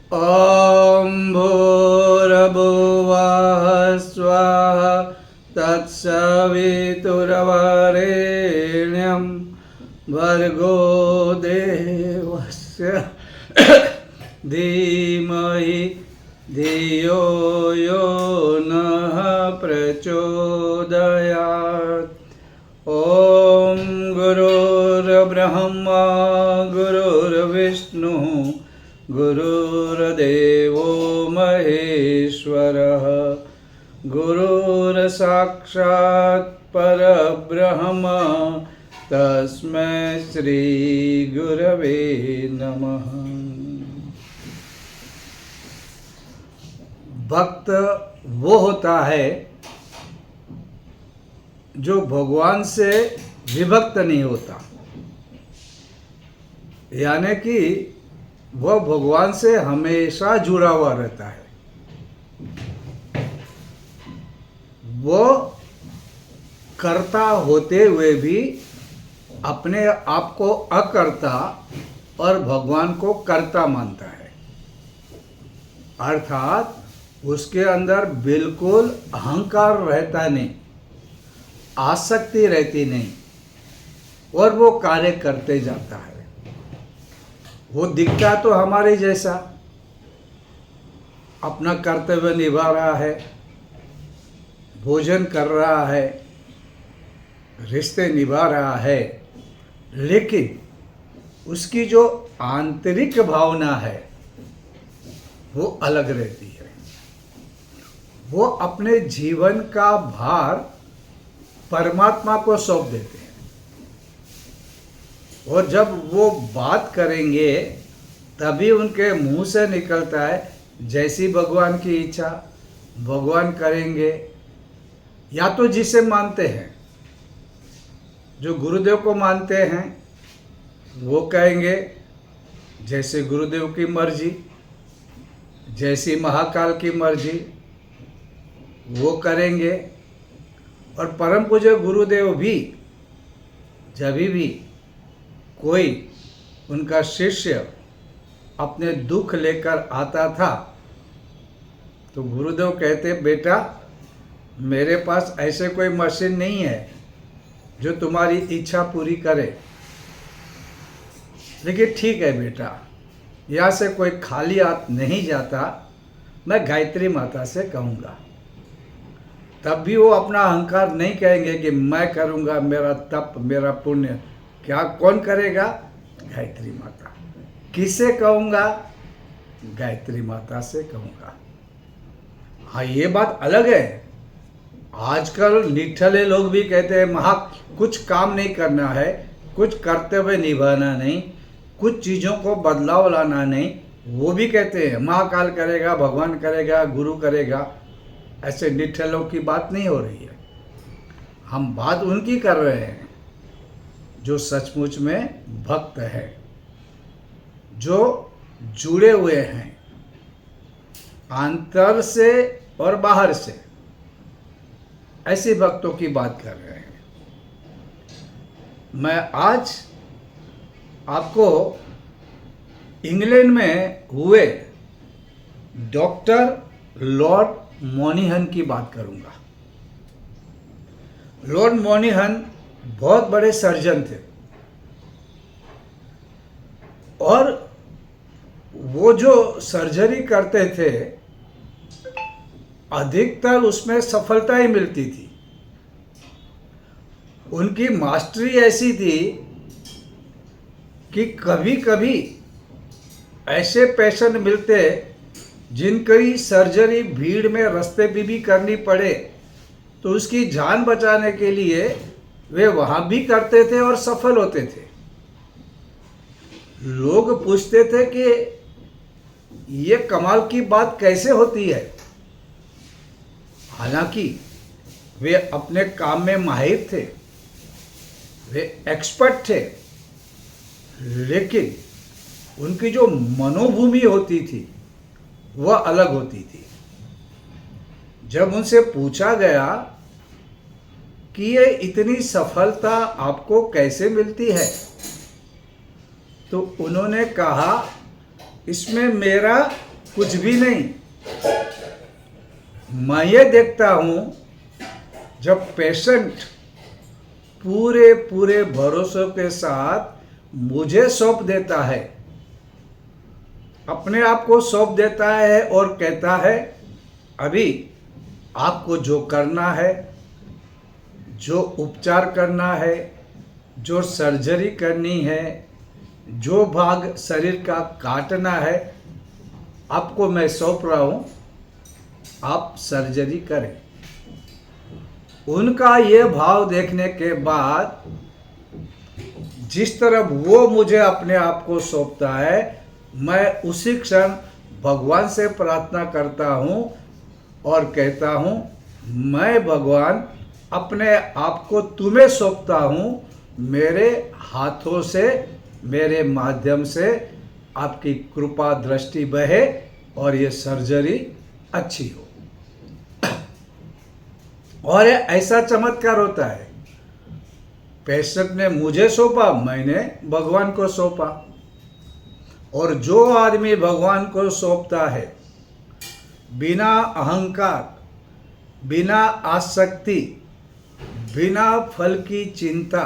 ॐ भूर्भुवः स्वः तत्सवितुर्वरेण्यं भर्गो देवस्य धीमहि धियो यो नः प्रचोदयात्। ॐ गुरुर्ब्रह्मा गुरुर्विष्णुः गुरुर्देवो महेश्वरः गुरुर्साक्षात् परब्रह्म तस्मै श्री गुरवे नमः। भक्त वो होता है जो भगवान से विभक्त नहीं होता, यानी कि वह भगवान से हमेशा जुड़ा हुआ रहता है। वो कर्ता होते हुए भी अपने आप को अकर्ता और भगवान को कर्ता मानता है, अर्थात उसके अंदर बिल्कुल अहंकार रहता नहीं, आसक्ति रहती नहीं और वो कार्य करते जाता है। वो दिखता तो हमारे जैसा, अपना कर्तव्य निभा रहा है, भोजन कर रहा है, रिश्ते निभा रहा है, लेकिन उसकी जो आंतरिक भावना है वो अलग रहती है। वो अपने जीवन का भार परमात्मा को सौंप देते हैं और जब वो बात करेंगे तभी उनके मुंह से निकलता है जैसी भगवान की इच्छा, भगवान करेंगे। या तो जिसे मानते हैं, जो गुरुदेव को मानते हैं, वो कहेंगे जैसे गुरुदेव की मर्जी, जैसी महाकाल की मर्जी वो करेंगे। और परम पूज्य गुरुदेव भी जब भी कोई उनका शिष्य अपने दुख लेकर आता था तो गुरुदेव कहते, बेटा मेरे पास ऐसे कोई मशीन नहीं है जो तुम्हारी इच्छा पूरी करे, लेकिन ठीक है बेटा, यहाँ से कोई खाली हाथ नहीं जाता, मैं गायत्री माता से कहूँगा। तब भी वो अपना अहंकार नहीं कहेंगे कि मैं करूँगा, मेरा तप मेरा पुण्य क्या कौन करेगा, गायत्री माता। किसे कहूँगा, गायत्री माता से कहूँगा। हाँ, ये बात अलग है। आजकल निठल्ले लोग भी कहते हैं कुछ काम नहीं करना है, कुछ कर्तव्य निभाना नहीं, कुछ चीज़ों को बदलाव लाना नहीं, वो भी कहते हैं महाकाल करेगा, भगवान करेगा, गुरु करेगा। ऐसे निठल्लों की बात नहीं हो रही है, हम बात उनकी कर रहे हैं जो सचमुच में भक्त है, जो जुड़े हुए हैं अंतर से और बाहर से। ऐसे भक्तों की बात कर रहे हैं। मैं आज आपको इंग्लैंड में हुए डॉक्टर लॉर्ड मोनिहन की बात करूंगा। लॉर्ड मोनिहन बहुत बड़े सर्जन थे और वो जो सर्जरी करते थे अधिकतर उसमें सफलता ही मिलती थी। उनकी मास्टरी ऐसी थी कि कभी कभी ऐसे पेशेंट मिलते जिनकी सर्जरी भीड़ में रास्ते पे भी करनी पड़े तो उसकी जान बचाने के लिए वे वहाँ भी करते थे और सफल होते थे। लोग पूछते थे कि ये कमाल की बात कैसे होती है। हालांकि वे अपने काम में माहिर थे, वे एक्सपर्ट थे, लेकिन उनकी जो मनोभूमि होती थी वह अलग होती थी। जब उनसे पूछा गया कि ये इतनी सफलता आपको कैसे मिलती है, तो उन्होंने कहा इसमें मेरा कुछ भी नहीं। मैं ये देखता हूँ जब पेशेंट पूरे पूरे भरोसे के साथ मुझे सौंप देता है, अपने आप को सौंप देता है और कहता है अभी आपको जो करना है, जो उपचार करना है, जो सर्जरी करनी है, जो भाग शरीर का काटना है, आपको मैं सौंप रहा हूँ, आप सर्जरी करें। उनका ये भाव देखने के बाद जिस तरह वो मुझे अपने आप को सौंपता है, मैं उसी क्षण भगवान से प्रार्थना करता हूँ और कहता हूँ मैं भगवान अपने आप को तुम्हें सौंपता हूँ, मेरे हाथों से, मेरे माध्यम से आपकी कृपा दृष्टि बहे और ये सर्जरी अच्छी हो। और ऐसा चमत्कार होता है, पेशेंट ने मुझे सौंपा, मैंने भगवान को सौंपा। और जो आदमी भगवान को सौंपता है बिना अहंकार, बिना आसक्ति, बिना फल की चिंता,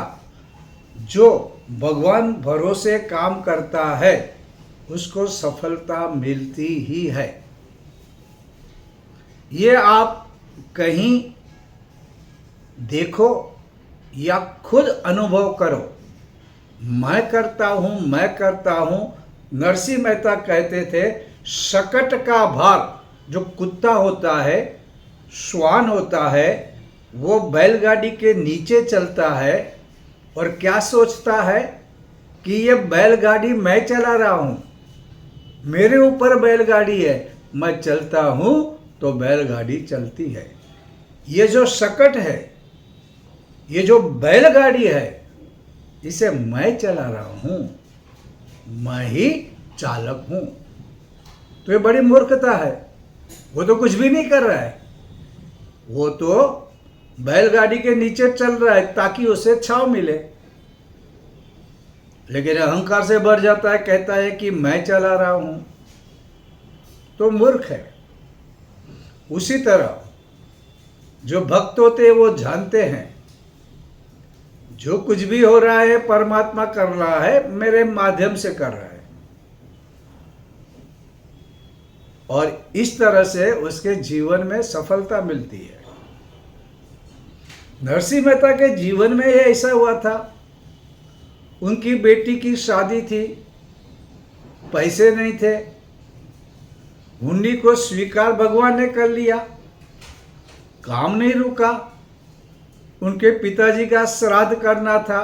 जो भगवान भरोसे काम करता है उसको सफलता मिलती ही है। ये आप कहीं देखो या खुद अनुभव करो। मैं करता हूँ। नरसिंह मेहता कहते थे शकट का भार, जो कुत्ता होता है, श्वान होता है, वो बैलगाड़ी के नीचे चलता है और क्या सोचता है कि ये बैलगाड़ी मैं चला रहा हूँ, मेरे ऊपर बैलगाड़ी है, मैं चलता हूँ तो बैलगाड़ी चलती है। ये जो शकट है, ये जो बैलगाड़ी है, इसे मैं चला रहा हूँ, मैं ही चालक हूँ। तो ये बड़ी मूर्खता है। वो तो कुछ भी नहीं कर रहा है, वो तो बैलगाड़ी के नीचे चल रहा है ताकि उसे छांव मिले, लेकिन अहंकार से भर जाता है, कहता है कि मैं चला रहा हूँ, तो मूर्ख है। उसी तरह जो भक्त होते हैं वो जानते हैं जो कुछ भी हो रहा है परमात्मा कर रहा है, मेरे माध्यम से कर रहा है, और इस तरह से उसके जीवन में सफलता मिलती है। नरसिंह मेहता के जीवन में यह ऐसा हुआ था। उनकी बेटी की शादी थी, पैसे नहीं थे, हुंडी को स्वीकार भगवान ने कर लिया, काम नहीं रुका, उनके पिताजी का श्राद्ध करना था,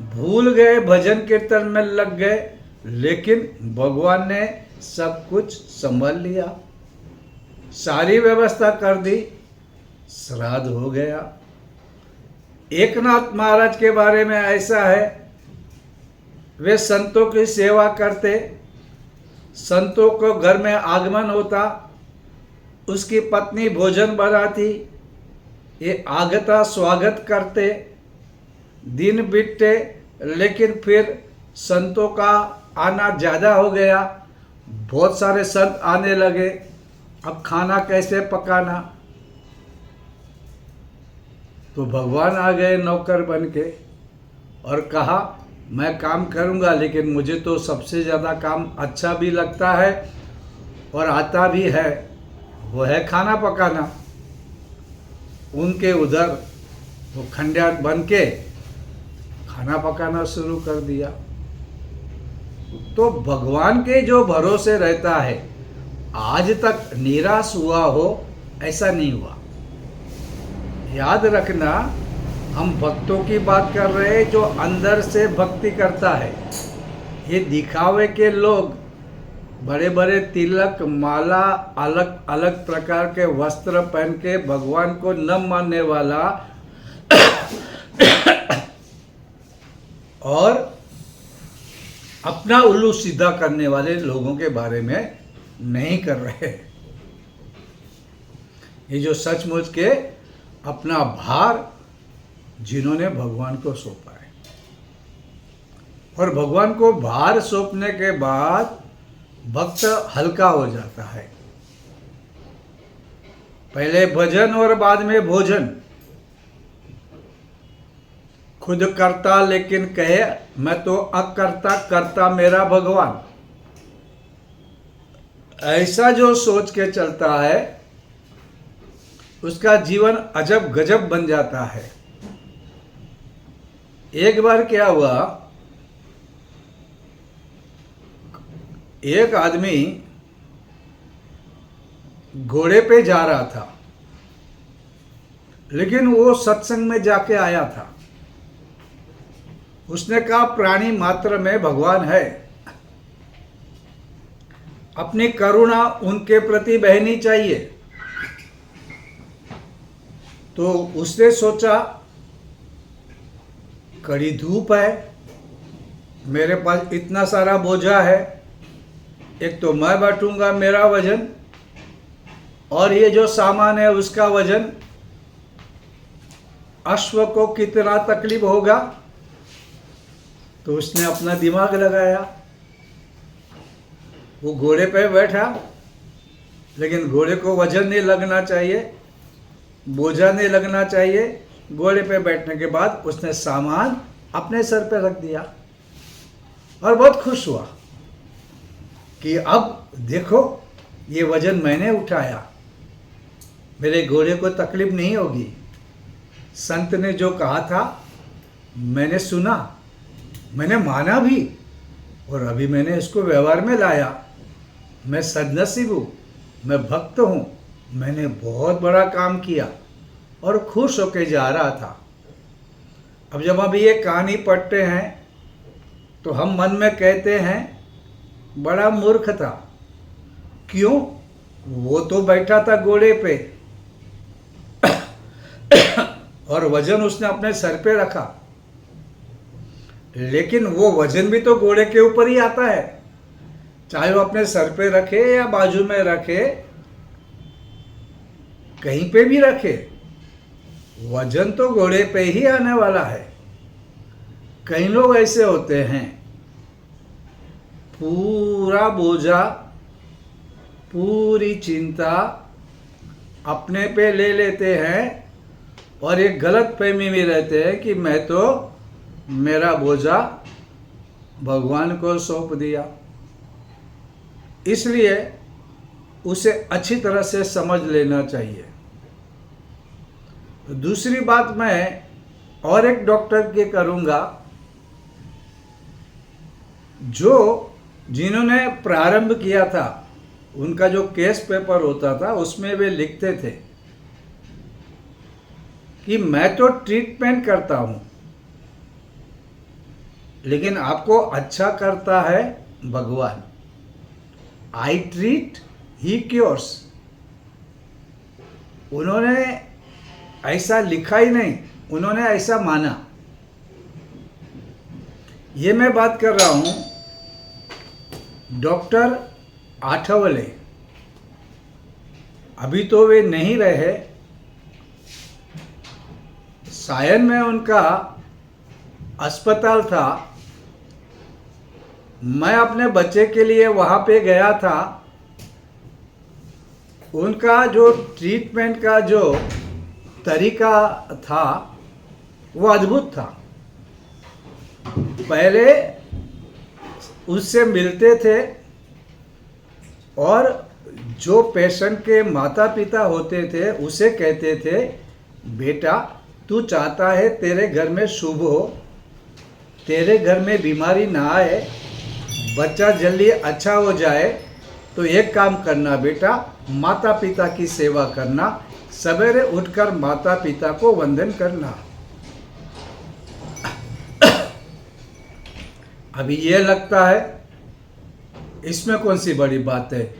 भूल गए, भजन कीर्तन में लग गए, लेकिन भगवान ने सब कुछ संभाल लिया, सारी व्यवस्था कर दी, श्राद्ध हो गया। एकनाथ महाराज के बारे में ऐसा है, वे संतों की सेवा करते, संतों को घर में आगमन होता, उसकी पत्नी भोजन बनाती, ये आगता स्वागत करते, दिन बीतते, लेकिन फिर संतों का आना ज़्यादा हो गया, बहुत सारे संत आने लगे, अब खाना कैसे पकाना। तो भगवान आ गए नौकर बन के और कहा मैं काम करूंगा, लेकिन मुझे तो सबसे ज़्यादा काम अच्छा भी लगता है और आता भी है, वो है खाना पकाना। उनके उधर वो खंड्यात बन के खाना पकाना शुरू कर दिया। तो भगवान के जो भरोसे रहता है, आज तक निराश हुआ हो ऐसा नहीं हुआ। याद रखना, हम भक्तों की बात कर रहे हैं जो अंदर से भक्ति करता है। ये दिखावे के लोग बड़े बड़े तिलक, माला, अलग अलग प्रकार के वस्त्र पहन के भगवान को न मानने वाला और अपना उल्लू सीधा करने वाले लोगों के बारे में नहीं कर रहे। ये जो सचमुच के अपना भार जिन्होंने भगवान को सौंपा है, और भगवान को भार सौंपने के बाद भक्त हल्का हो जाता है। पहले भजन और बाद में भोजन। खुद करता लेकिन कहे मैं तो अकर्ता, करता मेरा भगवान। ऐसा जो सोच के चलता है उसका जीवन अजब गजब बन जाता है। एक बार क्या हुआ, एक आदमी घोड़े पे जा रहा था, लेकिन वो सत्संग में जाके आया था। उसने कहा प्राणी मात्र में भगवान है, अपनी करुणा उनके प्रति बहनी चाहिए। तो उसने सोचा कड़ी धूप है, मेरे पास इतना सारा बोझा है, एक तो मैं बांटूंगा मेरा वजन, और ये जो सामान है उसका वजन, अश्व को कितना तकलीफ होगा। तो उसने अपना दिमाग लगाया, वो घोड़े पे बैठा, लेकिन घोड़े को वजन नहीं लगना चाहिए, बोझा नहीं लगना चाहिए। घोड़े पे बैठने के बाद उसने सामान अपने सर पे रख दिया और बहुत खुश हुआ कि अब देखो ये वजन मैंने उठाया, मेरे घोड़े को तकलीफ नहीं होगी। संत ने जो कहा था मैंने सुना, मैंने माना भी, और अभी मैंने इसको व्यवहार में लाया। मैं सद्नसीब हूँ, मैं भक्त हूँ, मैंने बहुत बड़ा काम किया, और खुश होके जा रहा था। अब जब अभी ये कहानी पढ़ते हैं तो हम मन में कहते हैं बड़ा मूर्ख था। क्यों? वो तो बैठा था घोड़े पे और वजन उसने अपने सर पे रखा, लेकिन वो वजन भी तो घोड़े के ऊपर ही आता है, चाहे वो अपने सर पे रखे या बाजू में रखे, कहीं पे भी रखे, वजन तो घोड़े पे ही आने वाला है। कई लोग ऐसे होते हैं, पूरा बोझा, पूरी चिंता अपने पे ले लेते हैं और एक गलत फहमी में रहते हैं कि मैं तो मेरा बोझा भगवान को सौंप दिया। इसलिए उसे अच्छी तरह से समझ लेना चाहिए। दूसरी बात मैं और एक डॉक्टर की करूँगा, जो जिन्होंने प्रारंभ किया था, उनका जो केस पेपर होता था उसमें वे लिखते थे कि मैं तो ट्रीटमेंट करता हूँ, लेकिन आपको अच्छा करता है भगवान। I treat, he cures. उन्होंने ऐसा लिखा ही नहीं, उन्होंने ऐसा माना। ये मैं बात कर रहा हूँ डॉक्टर आठवले, अभी तो वे नहीं रहे। सायन में उनका अस्पताल था, मैं अपने बच्चे के लिए वहाँ पे गया था। उनका जो ट्रीटमेंट का जो तरीका था वो अद्भुत था। पहले उससे मिलते थे और जो पेशेंट के माता पिता होते थे उसे कहते थे, बेटा तू चाहता है तेरे घर में शुभ हो, तेरे घर में बीमारी ना आए, बच्चा जल्दी अच्छा हो जाए, तो एक काम करना बेटा, माता पिता की सेवा करना, सवेरे उठकर माता पिता को वंदन करना। अभी ये लगता है इसमें कौन सी बड़ी बात है,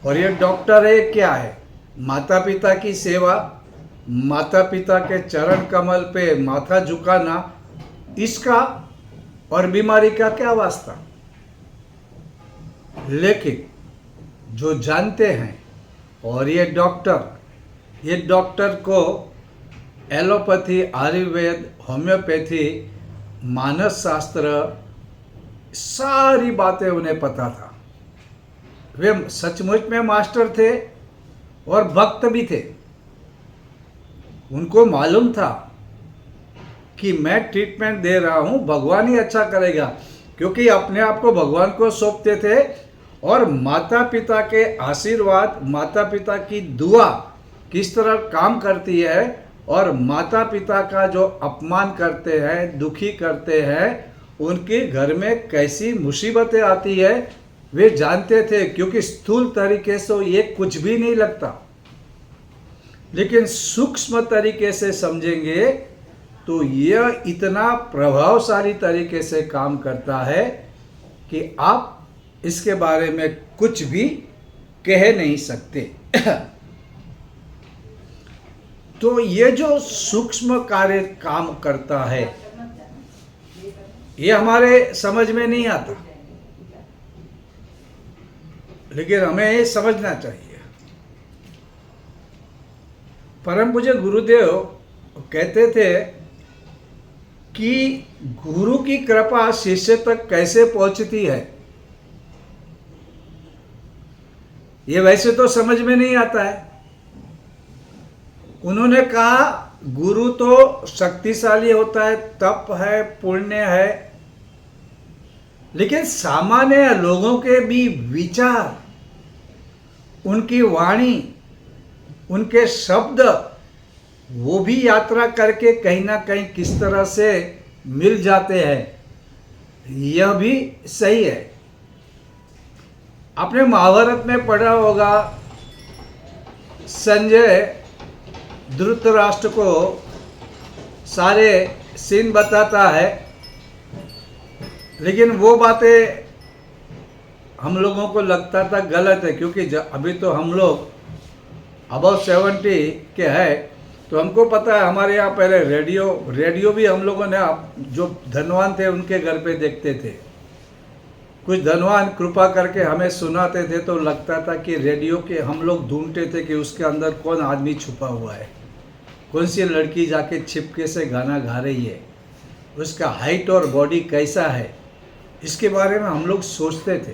और ये डॉक्टर है क्या है? माता पिता की सेवा, माता पिता के चरण कमल पे माथा झुकाना, इसका और बीमारी का क्या वास्ता? लेकिन जो जानते हैं, और ये डॉक्टर को एलोपैथी, आयुर्वेद, होम्योपैथी, मानस शास्त्र, सारी बातें उन्हें पता था। वे सचमुच में मास्टर थे और भक्त भी थे। उनको मालूम था कि मैं ट्रीटमेंट दे रहा हूँ, भगवान ही अच्छा करेगा, क्योंकि अपने आप को भगवान को सौंपते थे। और माता पिता के आशीर्वाद, माता पिता की दुआ किस तरह काम करती है, और माता पिता का जो अपमान करते हैं, दुखी करते हैं, उनके घर में कैसी मुसीबतें आती है, वे जानते थे। क्योंकि स्थूल तरीके से ये कुछ भी नहीं लगता, लेकिन सूक्ष्म तरीके से समझेंगे तो यह इतना प्रभावशाली तरीके से काम करता है कि आप इसके बारे में कुछ भी कह नहीं सकते। तो ये जो सूक्ष्म कार्य काम करता है, ये हमारे समझ में नहीं आता, लेकिन हमें ये समझना चाहिए। परम पूज्य गुरुदेव कहते थे कि गुरु की कृपा शिष्य तक कैसे पहुंचती है, ये वैसे तो समझ में नहीं आता है। उन्होंने कहा गुरु तो शक्तिशाली होता है, तप है, पुण्य है, लेकिन सामान्य लोगों के भी विचार, उनकी वाणी, उनके शब्द, वो भी यात्रा करके कहीं ना कहीं किस तरह से मिल जाते हैं, यह भी सही है। आपने महाभारत में पढ़ा होगा, संजय धृतराष्ट्र को सारे सीन बताता है, लेकिन वो बातें हम लोगों को लगता था गलत है, क्योंकि अभी तो हम लोग अबव 70 के हैं, तो हमको पता है। हमारे यहाँ पहले रेडियो भी हम लोगों ने, जो धनवान थे उनके घर पे देखते थे। कुछ धनवान कृपा करके हमें सुनाते थे, तो लगता था कि रेडियो के हम लोग ढूंढते थे कि उसके अंदर कौन आदमी छुपा हुआ है, कौन सी लड़की जाके छिपके से गाना गा रही है, उसका हाइट और बॉडी कैसा है, इसके बारे में हम लोग सोचते थे।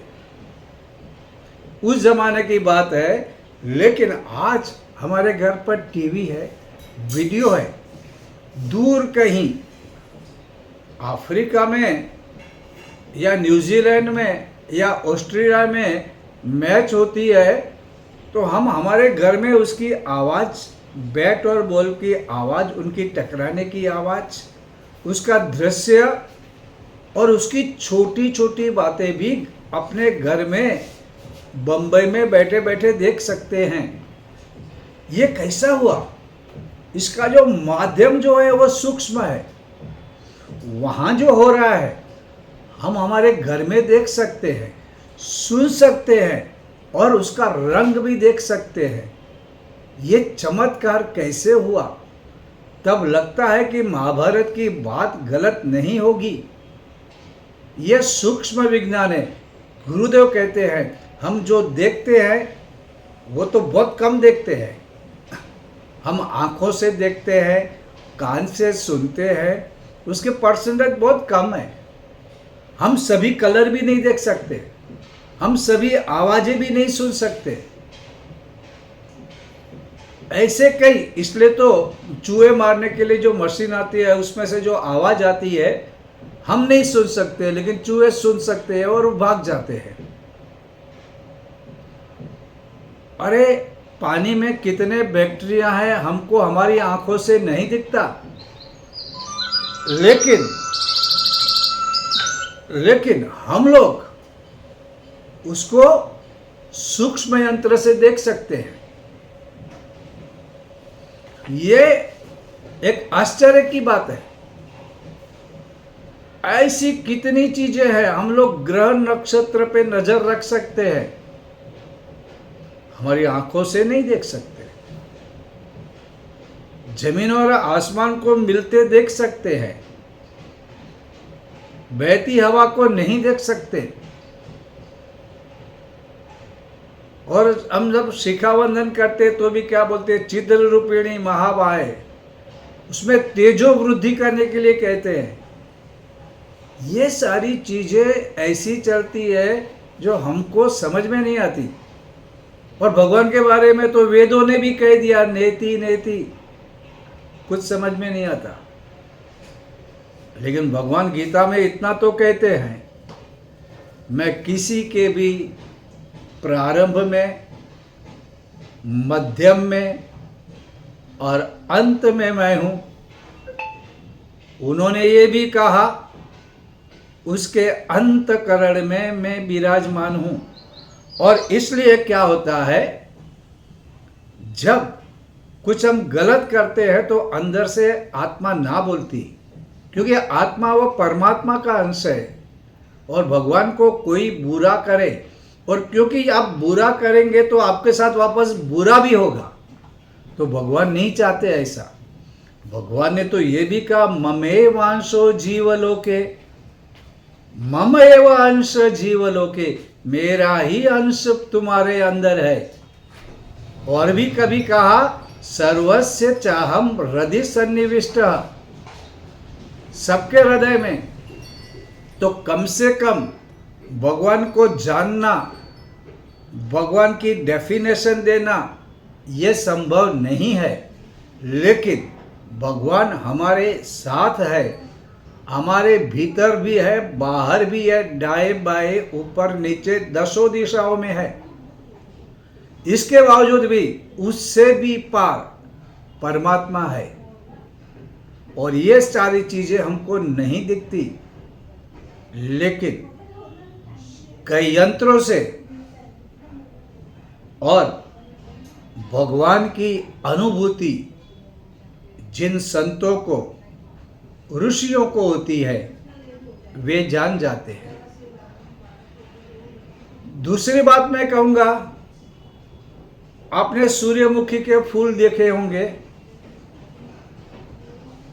उस जमाने की बात है। लेकिन आज हमारे घर पर टीवी है, वीडियो है। दूर कहीं अफ्रीका में या न्यूजीलैंड में या ऑस्ट्रेलिया में मैच होती है, तो हम हमारे घर में उसकी आवाज़, बैट और बॉल की आवाज़, उनकी टकराने की आवाज़, उसका दृश्य और उसकी छोटी छोटी बातें भी अपने घर में बम्बई में बैठे बैठे देख सकते हैं। ये कैसा हुआ? इसका जो माध्यम जो है वो सूक्ष्म है। वहाँ जो हो रहा है हम हमारे घर में देख सकते हैं, सुन सकते हैं, और उसका रंग भी देख सकते हैं। ये चमत्कार कैसे हुआ? तब लगता है कि महाभारत की बात गलत नहीं होगी। यह सूक्ष्म विज्ञान है। गुरुदेव कहते हैं हम जो देखते हैं वो तो बहुत कम देखते हैं। हम आँखों से देखते हैं, कान से सुनते हैं, उसके परसेंटेज बहुत कम है। हम सभी कलर भी नहीं देख सकते, हम सभी आवाज़ें भी नहीं सुन सकते। ऐसे कई, इसलिए तो चूहे मारने के लिए जो मशीन आती है उसमें से जो आवाज़ आती है हम नहीं सुन सकते, लेकिन चूहे सुन सकते हैं और वो भाग जाते हैं। अरे पानी में कितने बैक्टीरिया हैं हमको हमारी आंखों से नहीं दिखता, लेकिन हम लोग उसको सूक्ष्म यंत्र से देख सकते हैं। ये एक आश्चर्य की बात है। ऐसी कितनी चीजें हैं, हम लोग ग्रह नक्षत्र पे नजर रख सकते हैं, हमारी आंखों से नहीं देख सकते। जमीन और आसमान को मिलते देख सकते हैं, बहती हवा को नहीं देख सकते। और हम जब शिखावंदन करते तो भी क्या बोलते हैं, चिद्र रूपिणी महाबाय, उसमें तेजो वृद्धि करने के लिए कहते हैं। ये सारी चीजें ऐसी चलती है जो हमको समझ में नहीं आती। और भगवान के बारे में तो वेदों ने भी कह दिया, नेति नेति, कुछ समझ में नहीं आता। लेकिन भगवान गीता में इतना तो कहते हैं, मैं किसी के भी प्रारंभ में, मध्यम में और अंत में मैं हूँ। उन्होंने ये भी कहा, उसके अंतकरण में मैं विराजमान हूँ। और इसलिए क्या होता है, जब कुछ हम गलत करते हैं तो अंदर से आत्मा ना बोलती, क्योंकि आत्मा वो परमात्मा का अंश है। और भगवान को कोई बुरा करे, और क्योंकि आप बुरा करेंगे तो आपके साथ वापस बुरा भी होगा, तो भगवान नहीं चाहते ऐसा। भगवान ने तो ये भी कहा, ममेवांशो जीवलोके, मम एव अंश जीवलोके, मेरा ही अंश तुम्हारे अंदर है। और भी कभी कहा, सर्वस्य चाहम हृदय सन्निविष्ट, सबके हृदय में। तो कम से कम भगवान को जानना, भगवान की डेफिनेशन देना ये संभव नहीं है, लेकिन भगवान हमारे साथ है, हमारे भीतर भी है, बाहर भी है, दाएं बाएं ऊपर नीचे दसों दिशाओं में है। इसके बावजूद भी उससे भी पार परमात्मा है। और ये सारी चीजें हमको नहीं दिखती, लेकिन कई यंत्रों से और भगवान की अनुभूति जिन संतों को, ऋषियों को होती है, वे जान जाते हैं। दूसरी बात मैं कहूंगा, आपने सूर्यमुखी के फूल देखे होंगे।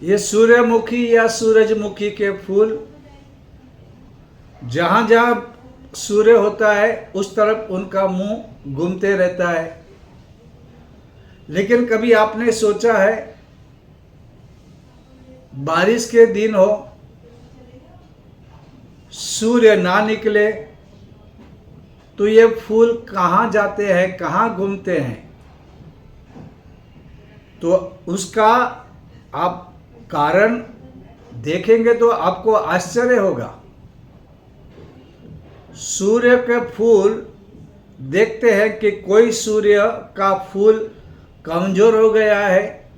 ये सूर्यमुखी या सूरजमुखी के फूल, जहां जहां सूर्य होता है उस तरफ उनका मुंह घूमते रहता है। लेकिन कभी आपने सोचा है, बारिश के दिन हो, सूर्य ना निकले, तो ये फूल कहाँ जाते हैं, कहाँ घूमते हैं? तो उसका आप कारण देखेंगे तो आपको आश्चर्य होगा। सूर्य के फूल देखते हैं कि कोई सूर्य का फूल कमजोर हो गया है,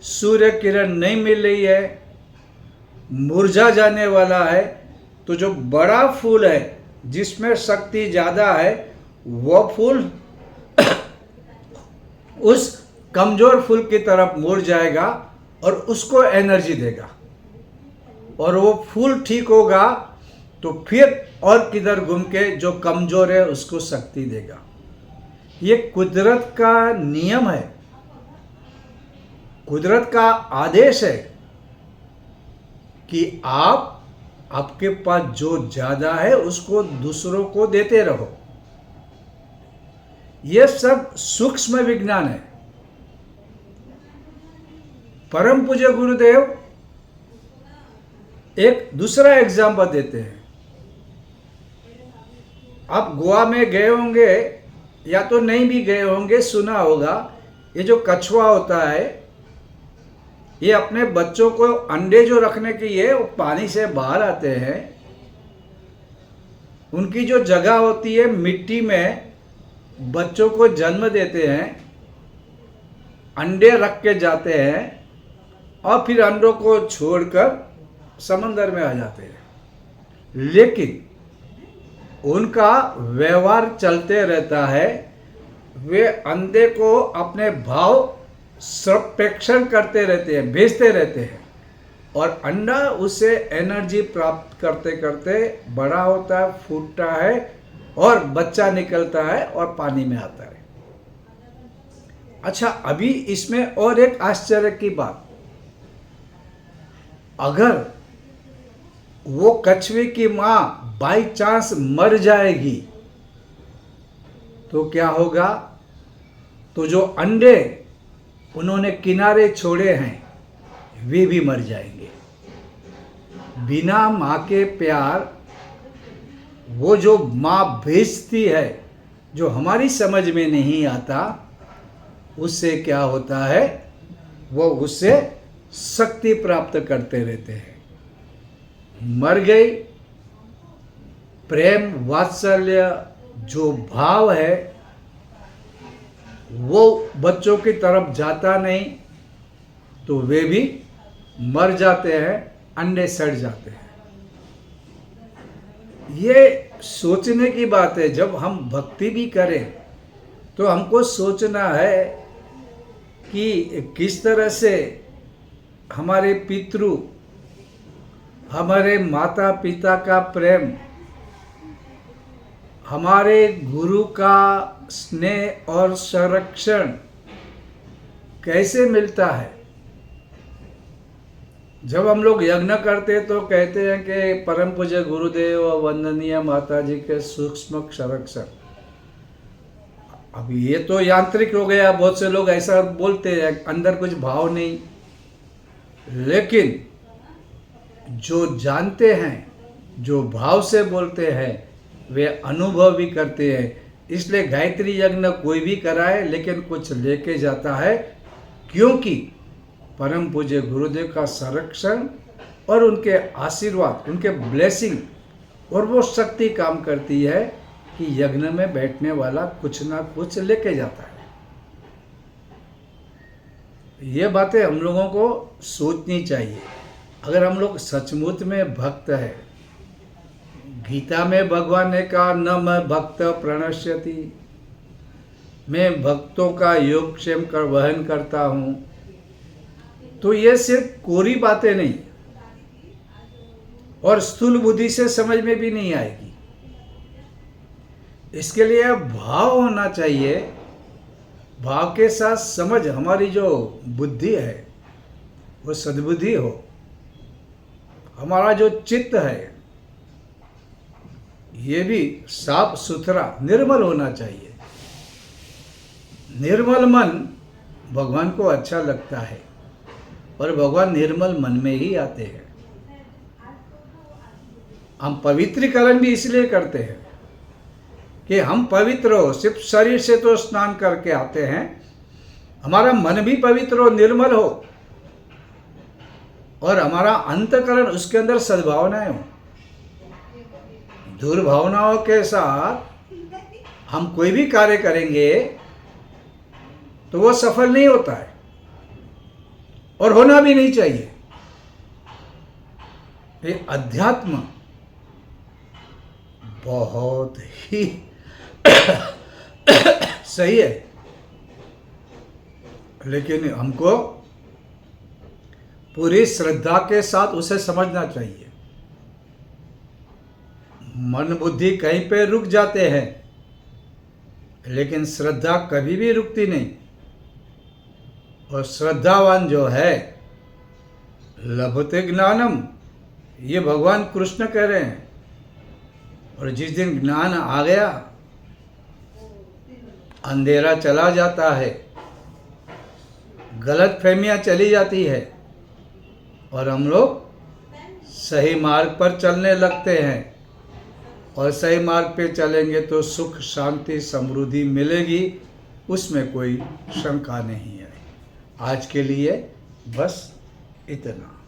सूर्य किरण नहीं मिल रही है, मुरझा जाने वाला है, तो जो बड़ा फूल है जिसमें शक्ति ज़्यादा है, वह फूल उस कमजोर फूल की तरफ मुड़ जाएगा और उसको एनर्जी देगा, और वो फूल ठीक होगा तो फिर और किधर घूम के जो कमजोर है उसको शक्ति देगा। ये कुदरत का नियम है, कुदरत का आदेश है कि आपके पास जो ज्यादा है उसको दूसरों को देते रहो। यह सब सूक्ष्म विज्ञान है। परम पूज्य गुरुदेव एक दूसरा एग्जाम्पल देते हैं। आप गोवा में गए होंगे या तो नहीं भी गए होंगे, सुना होगा, ये जो कछुआ होता है, ये अपने बच्चों को अंडे जो रखने के लिए वो पानी से बाहर आते हैं, उनकी जो जगह होती है मिट्टी में बच्चों को जन्म देते हैं, अंडे रख के जाते हैं और फिर अंडों को छोड़कर समंदर में आ जाते हैं। लेकिन उनका व्यवहार चलते रहता है, वे अंडे को अपने भाव संप्रेषण करते रहते हैं, भेजते रहते हैं, और अंडा उसे एनर्जी प्राप्त करते करते बड़ा होता है, फूटता है और बच्चा निकलता है और पानी में आता है। अच्छा, अभी इसमें और एक आश्चर्य की बात, अगर वो कछुए की मां बाई चांस मर जाएगी तो क्या होगा? तो जो अंडे उन्होंने किनारे छोड़े हैं वे भी मर जाएंगे। बिना मां के प्यार वो जो माँ भेजती है, जो हमारी समझ में नहीं आता, उससे क्या होता है, वो उससे शक्ति प्राप्त करते रहते हैं। मर गई, प्रेम वात्सल्य जो भाव है वो बच्चों की तरफ जाता नहीं, तो वे भी मर जाते हैं, अंडे सड़ जाते हैं। ये सोचने की बात है। जब हम भक्ति भी करें तो हमको सोचना है कि किस तरह से हमारे पितृ, हमारे माता पिता का प्रेम, हमारे गुरु का स्नेह और संरक्षण कैसे मिलता है। जब हम लोग यज्ञ करते तो कहते हैं कि परम पूज्य गुरुदेव और वंदनीय माता जी के सूक्ष्म संरक्षण। अब ये तो यांत्रिक हो गया, बहुत से लोग ऐसा बोलते हैं, अंदर कुछ भाव नहीं। लेकिन जो जानते हैं, जो भाव से बोलते हैं, वे अनुभव भी करते हैं। इसलिए गायत्री यज्ञ कोई भी कराए लेकिन कुछ लेके जाता है, क्योंकि परम पूज्य गुरुदेव का संरक्षण और उनके आशीर्वाद, उनके ब्लेसिंग और वो शक्ति काम करती है कि यज्ञ में बैठने वाला कुछ ना कुछ लेके जाता है। ये बातें हम लोगों को सोचनी चाहिए। अगर हम लोग सचमुच में भक्त है, गीता में भगवान ने कहा न मैं भक्त प्रणश्यति, मैं भक्तों का योगक्षेम कर वहन करता हूँ, तो ये सिर्फ कोरी बातें नहीं और स्थूल बुद्धि से समझ में भी नहीं आएगी। इसके लिए भाव होना चाहिए। भाव के साथ समझ, हमारी जो बुद्धि है वो सद्बुद्धि हो, हमारा जो चित्त है ये भी साफ सुथरा निर्मल होना चाहिए। निर्मल मन भगवान को अच्छा लगता है और भगवान निर्मल मन में ही आते हैं। हम पवित्रीकरण भी इसलिए करते हैं कि हम पवित्र हो। सिर्फ शरीर से तो स्नान करके आते हैं, हमारा मन भी पवित्र हो, निर्मल हो और हमारा अंतःकरण, उसके अंदर सद्भावनाएं हो। दुर्भावनाओं के साथ हम कोई भी कार्य करेंगे तो वो सफल नहीं होता है और होना भी नहीं चाहिए। ये अध्यात्म बहुत ही सही है, लेकिन हमको पूरी श्रद्धा के साथ उसे समझना चाहिए। मन बुद्धि कहीं पे रुक जाते हैं, लेकिन श्रद्धा कभी भी रुकती नहीं। और श्रद्धावान जो है लभते ज्ञानम, ये भगवान कृष्ण कह रहे हैं। और जिस दिन ज्ञान आ गया, अंधेरा चला जाता है, गलत फहमियाँ चली जाती है और हम लोग सही मार्ग पर चलने लगते हैं। और सही मार्ग पे चलेंगे तो सुख शांति समृद्धि मिलेगी, उसमें कोई शंका नहीं है। आज के लिए बस इतना।